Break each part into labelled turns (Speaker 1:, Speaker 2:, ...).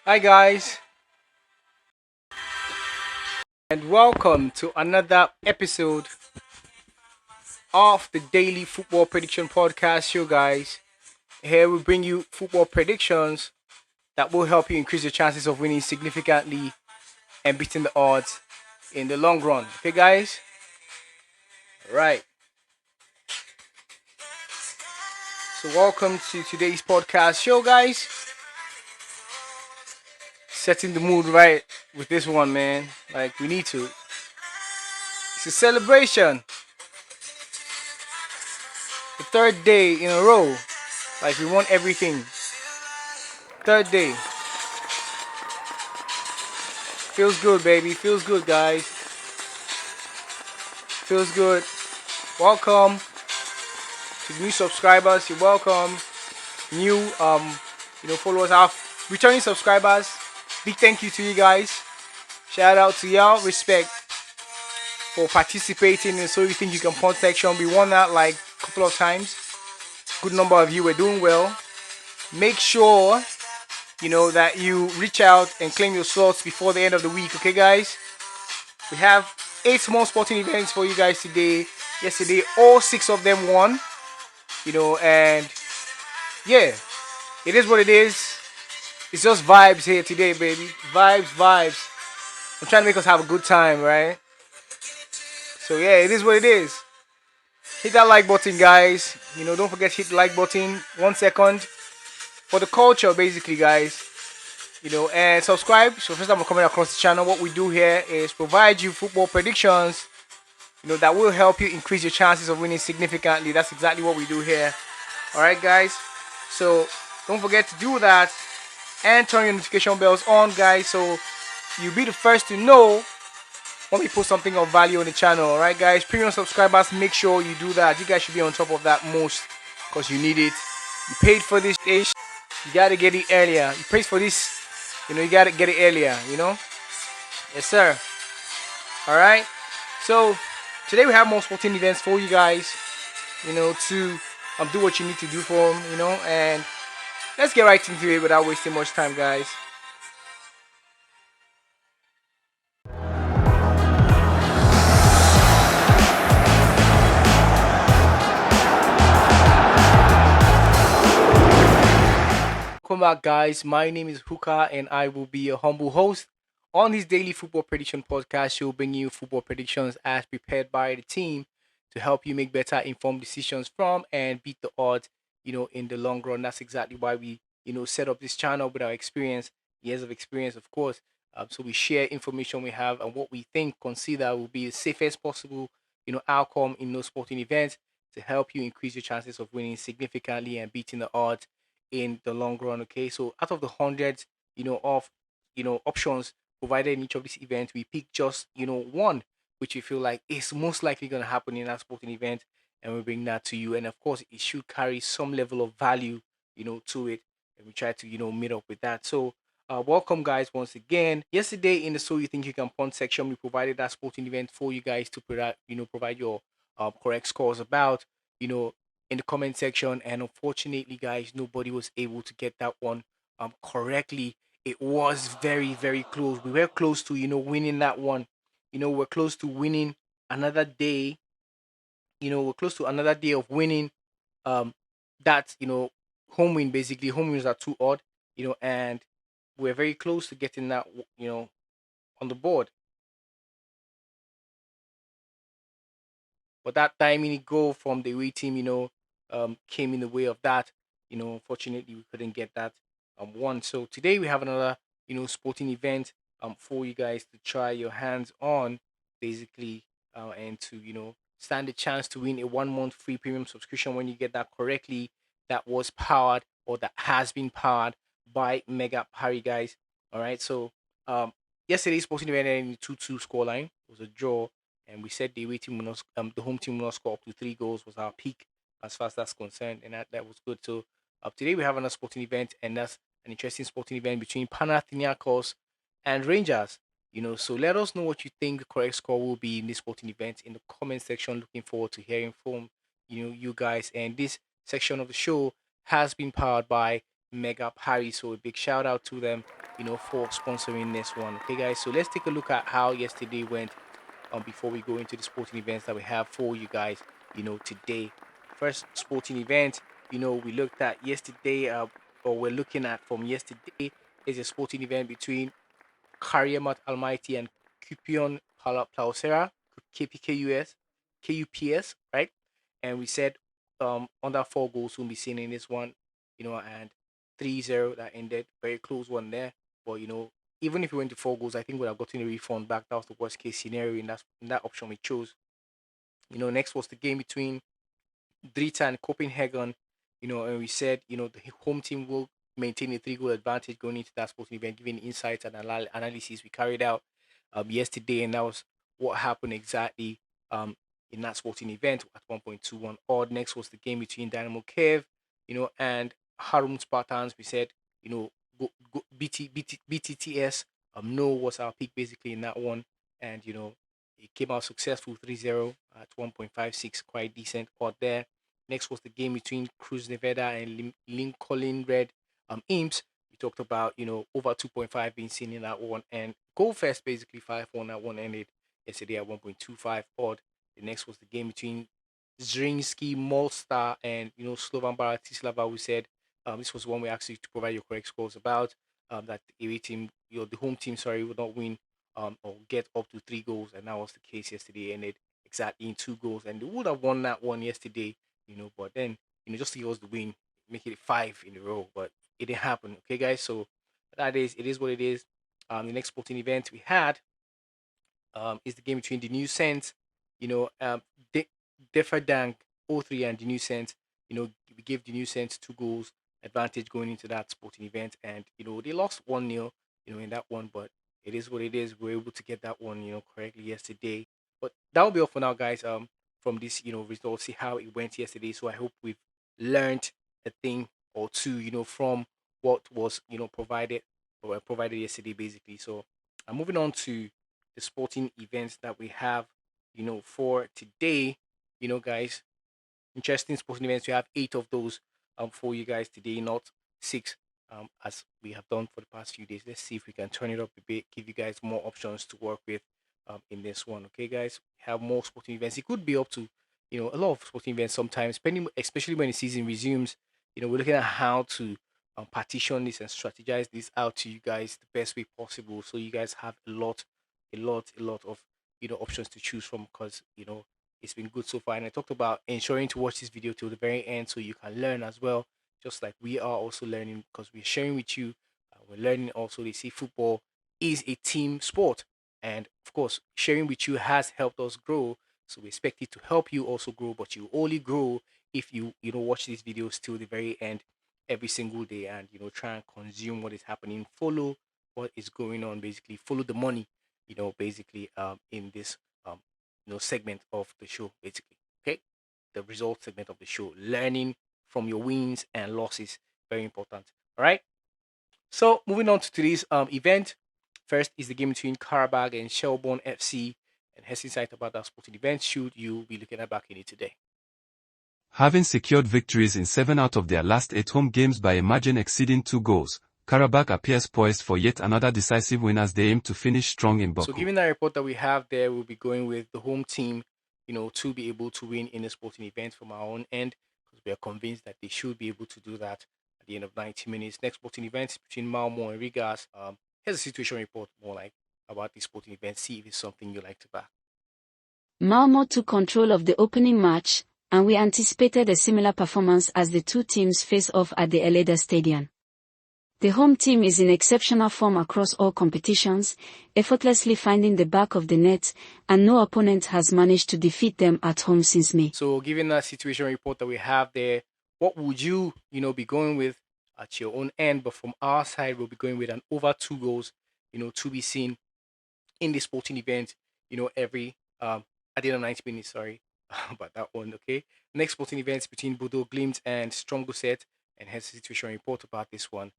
Speaker 1: Hi guys, and welcome to another episode of the Daily Football Prediction Podcast show, guys. Here we bring you football predictions that will help you increase your chances of winning significantly and beating the odds in the long run. Okay, guys? Right. So, welcome to today's podcast show, guys. Setting the mood right with this one, man. Like, we need to. It's a celebration. The third day in a row. Like, we won everything. Third day. Feels good, baby. Feels good, guys. Feels good. Welcome to new subscribers. You're welcome. New followers. Our returning subscribers. Big thank you to you guys. Shout out to y'all. Respect for participating in So You Think You Can Punt section. We won that like a couple of times. Good number of you. We're doing well. Make sure that you reach out and claim your slots before the end of the week. Okay, guys. We have 8 small sporting events for you guys today. Yesterday, all 6 of them won. And yeah, it is what it is. It's just vibes here today, baby. Vibes. I'm trying to make us have a good time, right? So yeah, it is what it is. Hit that like button, guys. Don't forget to hit the like button. 1 second for the culture, basically, guys. And subscribe. So first time I'm coming across the channel, what we do here is provide you football predictions that will help you increase your chances of winning significantly. That's exactly what we do here. Alright, guys. So don't forget to do that and turn your notification bells on, guys, so you'll be the first to know when we put something of value on the channel. Alright, guys. Premium subscribers, make sure you do that. You guys should be on top of that most because you need it. You paid for this stage. You gotta get it earlier. You paid for this. You gotta get it earlier. Yes, sir. Alright. So today we have more sporting events for you guys, to do what you need to do for them, and let's get right into it without wasting much time, guys. Welcome back, guys. My name is Huka, and I will be your humble host on this daily football prediction podcast. She'll bring you football predictions as prepared by the team to help you make better informed decisions from and beat the odds, in the long run. That's exactly why we, set up this channel with our experience, years of experience, of course. So we share information we have and what we think, consider will be the safest possible, outcome in those sporting events to help you increase your chances of winning significantly and beating the odds in the long run. Okay, so out of the hundreds, of options provided in each of these events, we pick just one which we feel like is most likely going to happen in that sporting event, and we bring that to you. And of course, it should carry some level of value, to it, and we try to meet up with that. So. Welcome, guys, once again. Yesterday in the So You Think You Can Punt section, we provided that sporting event for you guys to provide your correct scores about. You know, in the comment section, and unfortunately, guys, nobody was able to get that one correctly. It was very close. We were close to winning that one. We're close to winning another day. We're close to another day of winning um that home win. Basically, home wins are too odd, and we're very close to getting that on the board. But that timing goal from the away team, came in the way of that. Unfortunately, we couldn't get that one. So today we have another, sporting event for you guys to try your hands on, basically, and to stand a chance to win a 1 month free premium subscription when you get that correctly. That was powered or that has been powered by Mega Parry, guys. All right. So yesterday's sporting event ended in a 2-2 scoreline. It was a draw, and we said the away team will not, the home team will not score up to 3 goals was our peak as far as that's concerned, and that was good. So today we have another sporting event, and that's an interesting sporting event between Panathinaikos and Rangers. So let us know what you think the correct score will be in this sporting event in the comment section. Looking forward to hearing from you guys. And this section of the show has been powered by Mega Paris. So a big shout out to them, for sponsoring this one. Okay, guys. So let's take a look at how yesterday went. Before we go into the sporting events that we have for you guys, today. First sporting event, we looked at yesterday, or we're looking at from yesterday is a sporting event between Kariamat Almighty and Kupion Plausera, KPKUS, KUPS, right? And we said under 4 goals we'll be seeing in this one, and 3-0 that ended. Very close one there. But even if we went to 4 goals, I think we'd have gotten a refund back. That was the worst case scenario in that option we chose. Next was the game between Drita and Copenhagen, and we said, the home team will maintain a 3 goal advantage going into that sporting event, giving insights and analysis we carried out yesterday, and that was what happened exactly in that sporting event at 1.21 odd. Next was the game between Dynamo Kiev, and Harum Spartans. We said, BTTS, no was our pick basically in that one, and it came out successful 3-0 at 1.56, quite decent odd there. Next was the game between Cruz Nevada and Lincoln Red Imps. We talked about, over 2.5 being seen in that one. And Go Fest basically 5-1. That one ended yesterday at 1.25 odd. The next was the game between Zrinski, Molstar, and, Slovan Bratislava. We said this was one we actually to provide your correct scores about. That the away team, the home team, sorry, would not win or get up to 3 goals. And that was the case yesterday. Ended exactly in 2 goals. And they would have won that one yesterday, but then, just to give us the win, make it 5 in a row, but it didn't happen. Okay, guys. So it is what it is. The next sporting event we had is the game between the New Saints, Deferdang 03 and the New Saints. We gave the New Saints 2 goals advantage going into that sporting event, and they lost 1-0, in that one, but it is what it is. We were able to get that one, correctly yesterday. But that will be all for now, guys. From this, results, see how it went yesterday. So I hope we've learned a thing or two, from what was, provided yesterday, basically. So I'm moving on to the sporting events that we have, for today. Guys, interesting sporting events. We have 8 of those for you guys today, not 6 as we have done for the past few days. Let's see if we can turn it up a bit, give you guys more options to work with in this one. Okay, guys, we have more sporting events. It could be up to a lot of sporting events sometimes, especially when the season resumes. We're looking at how to partition this and strategize this out to you guys the best way possible, so you guys have a lot of options to choose from, because it's been good so far. And I talked about ensuring to watch this video till the very end so you can learn as well, just like we are also learning, because we're sharing with you. We're learning also. They say football is a team sport, and of course, sharing with you has helped us grow. So we expect it to help you also grow, but you only grow if you watch these videos till the very end every single day, and try and consume what is happening, follow what is going on, basically follow the money, basically in this segment of the show, basically. Okay, the result segment of the show, learning from your wins and losses, very important. All right, so moving on to today's event. First is the game between Karabag and Shelbourne FC, and has insight about that sporting event should you be looking at back in it today.
Speaker 2: Having secured victories in 7 out of their last 8 home games by a margin exceeding 2 goals, Karabag appears poised for yet another decisive win as they aim to finish strong in Baku.
Speaker 1: So given that report that we have there, we'll be going with the home team, to be able to win in the sporting event from our own end, because we are convinced that they should be able to do that at the end of 90 minutes. Next sporting event is between Malmo and Rigas. Here's a situation report more like about the sporting event. See if it's something you like to back.
Speaker 3: Malmo took control of the opening match, and we anticipated a similar performance as the two teams face off at the Eleda Stadium. The home team is in exceptional form across all competitions, effortlessly finding the back of the net, and no opponent has managed to defeat them at home since May.
Speaker 1: So given that situation report that we have there, what would you, be going with at your own end? But from our side, we'll be going with an over 2 goals, to be seen in the sporting event, every at the end of 90 minutes, sorry, about that one, okay? Next sporting events between Bodo Glimt and Strongset, and here's the situation report about this one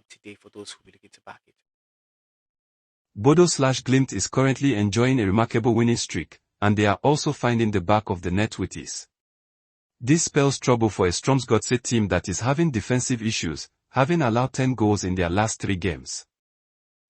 Speaker 1: today for those who will be looking to back it.
Speaker 2: Bodo/Glimt is currently enjoying a remarkable winning streak, and they are also finding the back of the net with ease. This spells trouble for a Strømsgodset team that is having defensive issues, having allowed 10 goals in their last 3 games.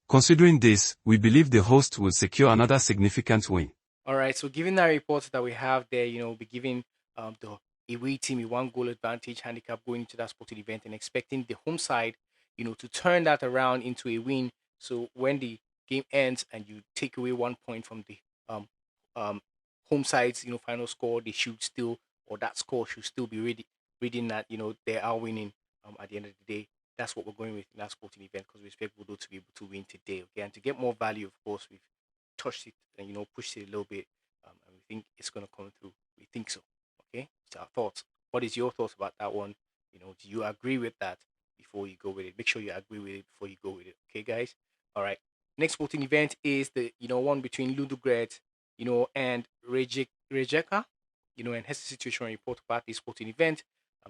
Speaker 2: Considering this, we believe the host will secure another significant win.
Speaker 1: All right, so given that report that we have there, we'll be giving the away team a 1 goal advantage handicap going into that sporting event and expecting the home side, to turn that around into a win. So when the game ends and you take away 1 point from the um, home side's, final score, they should still, or that score should still be reading that, they are winning at the end of the day. That's what we're going with in that sporting event because we expect Bodo to be able to win today. Okay, and to get more value, of course, we've touched it and pushed it a little bit, and we think it's going to come through. We think so. Okay, it's our thoughts. What is your thoughts about that one? Do you agree with that before you go with it? Make sure you agree with it before you go with it. Okay, guys. All right. Next sporting event is the one between Ludogorets, and Rijeka, and has the situation report about this sporting event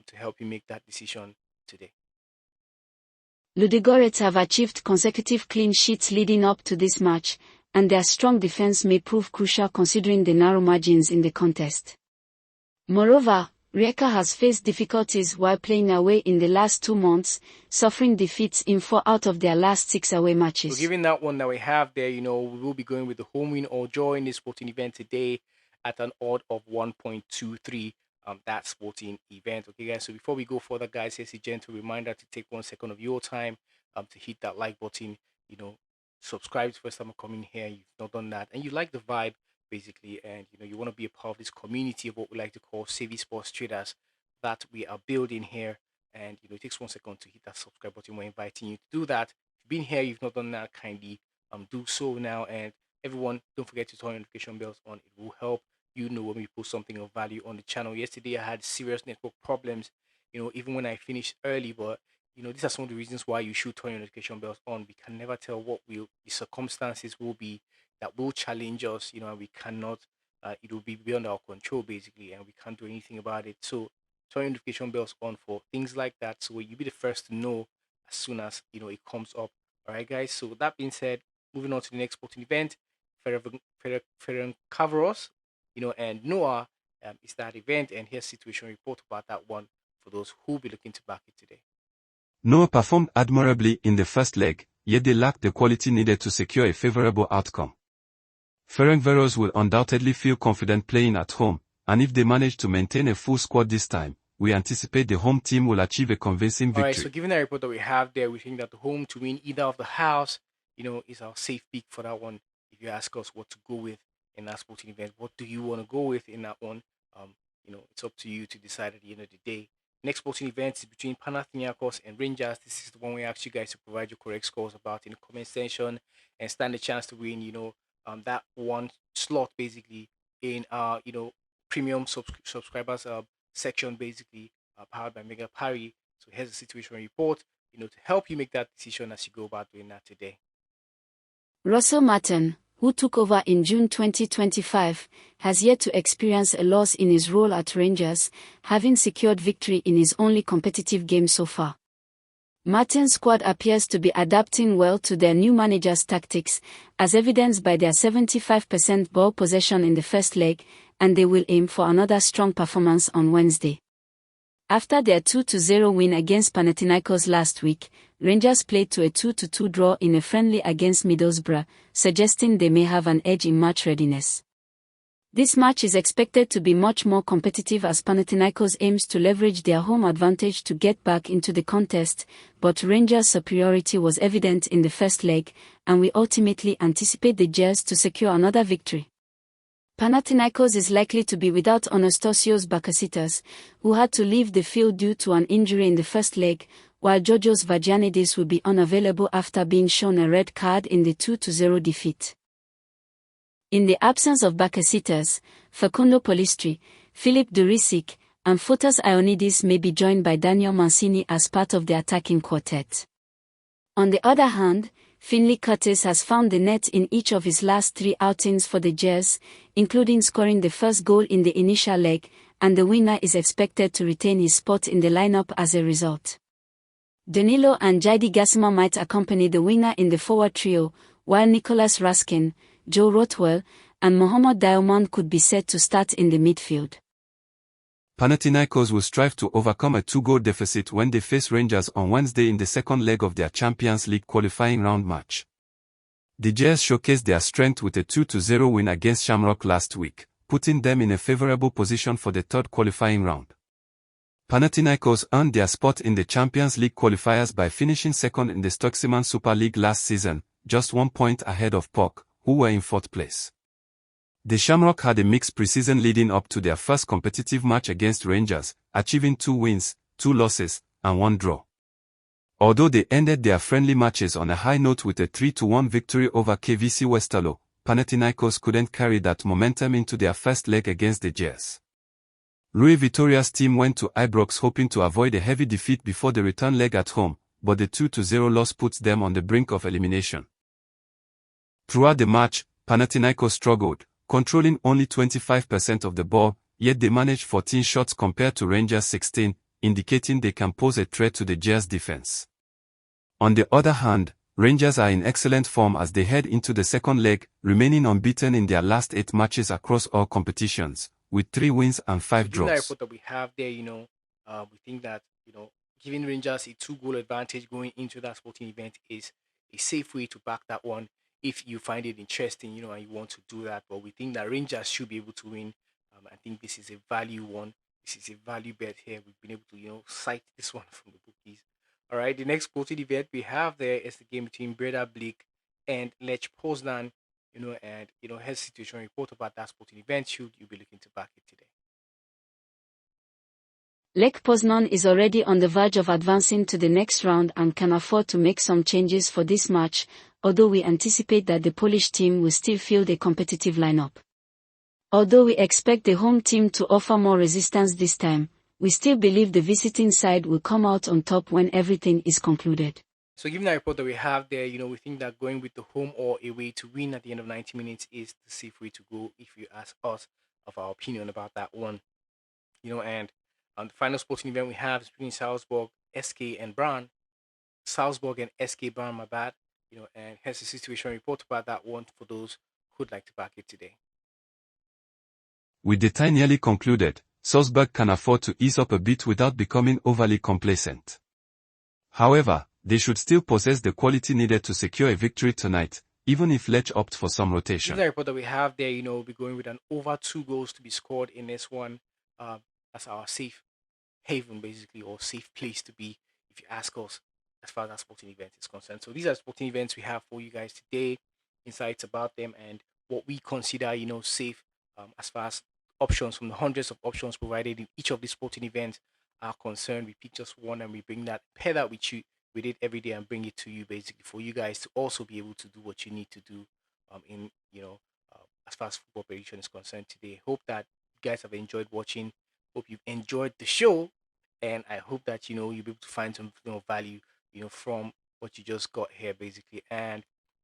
Speaker 1: to help you make that decision today.
Speaker 3: Ludogorets have achieved consecutive clean sheets leading up to this match, and their strong defense may prove crucial considering the narrow margins in the contest. Moreover, Rijeka has faced difficulties while playing away in the last 2 months, suffering defeats in 4 out of their last 6 away matches.
Speaker 1: So given that one that we have there, we will be going with the home win or draw in this sporting event today at an odd of 1.23. That sporting event. Okay, guys. So before we go further, guys, here's a gentle reminder to take 1 second of your time to hit that like button. Subscribe first time coming here. You've not done that, and you like the vibe basically, and you want to be a part of this community of what we like to call savvy sports traders that we are building here. And it takes 1 second to hit that subscribe button. We're inviting you to do that. If you've been here, you've not done that, kindly do so now. And everyone, don't forget to turn notification bells on. It will help when we post something of value on the channel. Yesterday I had serious network problems, even when I finished early, but these are some of the reasons why you should turn your notification bells on. We can never tell what the circumstances will be that will challenge us, and we cannot, it will be beyond our control basically, and we can't do anything about it. So turn your notification bells on for things like that, so you'll be the first to know as soon as it comes up. All right, guys. So that being said, moving on to the next sporting event, Ferencvaros, and Noah is that event, and here's situation report about that one for those who will be looking to back it today.
Speaker 2: Noah performed admirably in the first leg, yet they lacked the quality needed to secure a favorable outcome. Ferencvaros will undoubtedly feel confident playing at home, and if they manage to maintain a full squad this time, we anticipate the home team will achieve a convincing victory.
Speaker 1: Alright, so given the report that we have there, we think that the home to win either of the house, is our safe pick for that one. If you ask us what to go with in that sporting event, what do you want to go with in that one? It's up to you to decide at the end of the day. Next sporting event is between Panathinaikos and Rangers. This is the one we ask you guys to provide your correct scores about in the comment section and stand a chance to win, that one slot basically in our, premium subscribers section basically powered by Mega Parry. So here's the situation report, to help you make that decision as you go about doing that today.
Speaker 3: Russell Martin, who took over in June 2025, has yet to experience a loss in his role at Rangers, having secured victory in his only competitive game so far. Martin's squad appears to be adapting well to their new manager's tactics, as evidenced by their 75% ball possession in the first leg, and they will aim for another strong performance on Wednesday. After their 2-0 win against Panathinaikos last week, Rangers played to a 2-2 draw in a friendly against Middlesbrough, suggesting they may have an edge in match readiness. This match is expected to be much more competitive as Panathinaikos aims to leverage their home advantage to get back into the contest, but Rangers' superiority was evident in the first leg, and we ultimately anticipate the Jazz to secure another victory. Panathinaikos is likely to be without Anastasios Bakasitas, who had to leave the field due to an injury in the first leg, while Georgios Vagianidis will be unavailable after being shown a red card in the 2-0 defeat. In the absence of Bakasitas, Facundo Polistri, Filip Durisic, and Fotis Ioannidis may be joined by Daniel Mancini as part of the attacking quartet. On the other hand, Finlay Curtis has found the net in each of his last 3 outings for the Jazz, including scoring the first goal in the initial leg, and the winner is expected to retain his spot in the lineup as a result. Danilo and Jaidi Gassama might accompany the winner in the forward trio, while Nicholas Raskin, Joe Rothwell, and Mohamed Diamond could be set to start in the midfield.
Speaker 2: Panathinaikos will strive to overcome a 2-goal deficit when they face Rangers on Wednesday in the second leg of their Champions League qualifying round match. The Jazz showcased their strength with a 2-0 win against Shamrock last week, putting them in a favorable position for the third qualifying round. Panathinaikos earned their spot in the Champions League qualifiers by finishing second in the Stockholm Super League last season, just 1 point ahead of PAOK, who were in fourth place. The Shamrock had a mixed preseason leading up to their first competitive match against Rangers, achieving 2 wins, 2 losses, and 1 draw. Although they ended their friendly matches on a high note with a 3-1 victory over KVC Westerlo, Panathinaikos couldn't carry that momentum into their first leg against the Jazz. Rui Vitoria's team went to Ibrox hoping to avoid a heavy defeat before the return leg at home, but the 2-0 loss puts them on the brink of elimination. Throughout the match, Panathinaikos struggled, controlling only 25% of the ball, yet they managed 14 shots compared to Rangers' 16, indicating they can pose a threat to the Jazz defense. On the other hand, Rangers are in excellent form as they head into the second leg, remaining unbeaten in their last 8 matches across all competitions, with 3 wins and 5
Speaker 1: Given that
Speaker 2: draws.
Speaker 1: report that we have there, we think that, giving Rangers a 2-goal advantage going into that sporting event is a safe way to back that one if you find it interesting, and you want to do that. But we think that Rangers should be able to win. I think this is a value one. This is a value bet here. We've been able to, cite this one from the bookies. All right, the next sporting event we have there is the game between Breda Blik and Lech Poznan. Here's a situation report about that sporting event. Should you be looking to back it today?
Speaker 3: Lech Poznan is already on the verge of advancing to the next round and can afford to make some changes for this match, although we anticipate that the Polish team will still field a competitive lineup. Although we expect the home team to offer more resistance this time, we still believe the visiting side will come out on top when everything is concluded.
Speaker 1: So given that report that we have there, we think that going with the home or away to win at the end of 90 minutes is the safe way to go if you ask us of our opinion about that one. And the final sporting event we have is between Salzburg, SK and Brann. Salzburg and SK Brann, my bad. And here's the situation report about that one for those who'd like to back it today.
Speaker 2: With the tie nearly concluded, Salzburg can afford to ease up a bit without becoming overly complacent. However, they should still possess the quality needed to secure a victory tonight, even if Lech opt for some rotation.
Speaker 1: The report that we have there, we'll be going with an over 2 goals to be scored in this one. That's our safe haven, basically, or safe place to be, if you ask us, as far as that sporting event is concerned. So these are sporting events we have for you guys today, insights about them, and what we consider, safe as far as options from the hundreds of options provided in each of these sporting events are concerned. We pick just one and we pair that with it every day and bring it to you, basically, for you guys to also be able to do what you need to do as far as football prediction is concerned today. Hope that you guys have enjoyed watching. Hope you've enjoyed the show, and I hope that you'll be able to find some value from what you just got here, basically. And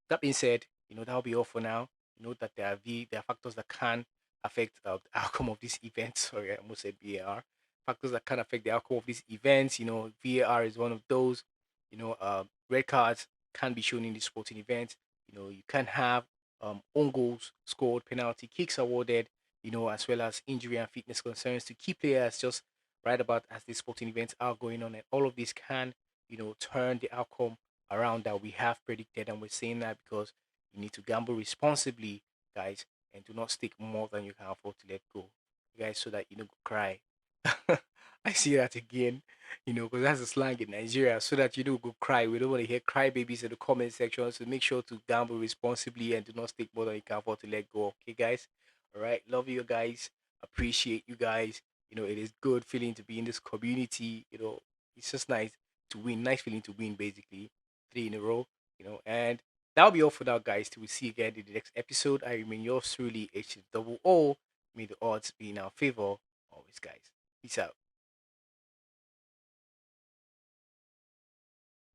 Speaker 1: that being said, that'll be all for now. Note that there are factors that can affect the outcome of this event. Sorry, I almost said VAR. Factors that can affect the outcome of these events. VAR is one of those. Red cards can be shown in the sporting event. You can have own goals scored, penalty kicks awarded, as well as injury and fitness concerns to key players just right about as these sporting events are going on. And all of these can, turn the outcome around that we have predicted. And we're saying that because you need to gamble responsibly, guys, and do not stick more than you can afford to let go, guys, so that you don't cry. I see that again, because that's the slang in Nigeria, so that you don't go cry. We don't want to hear cry babies in the comment section, so make sure to gamble responsibly and do not stick more than you can afford to let go. Okay, guys? All right, love you guys, appreciate you guys. It is good feeling to be in this community. It's just nice to win, nice feeling to win, basically 3 in a row. And that'll be all for now, guys. Till we see you again in the next episode. I remain yours truly, HO. May the odds be in our favor always, guys. Peace out.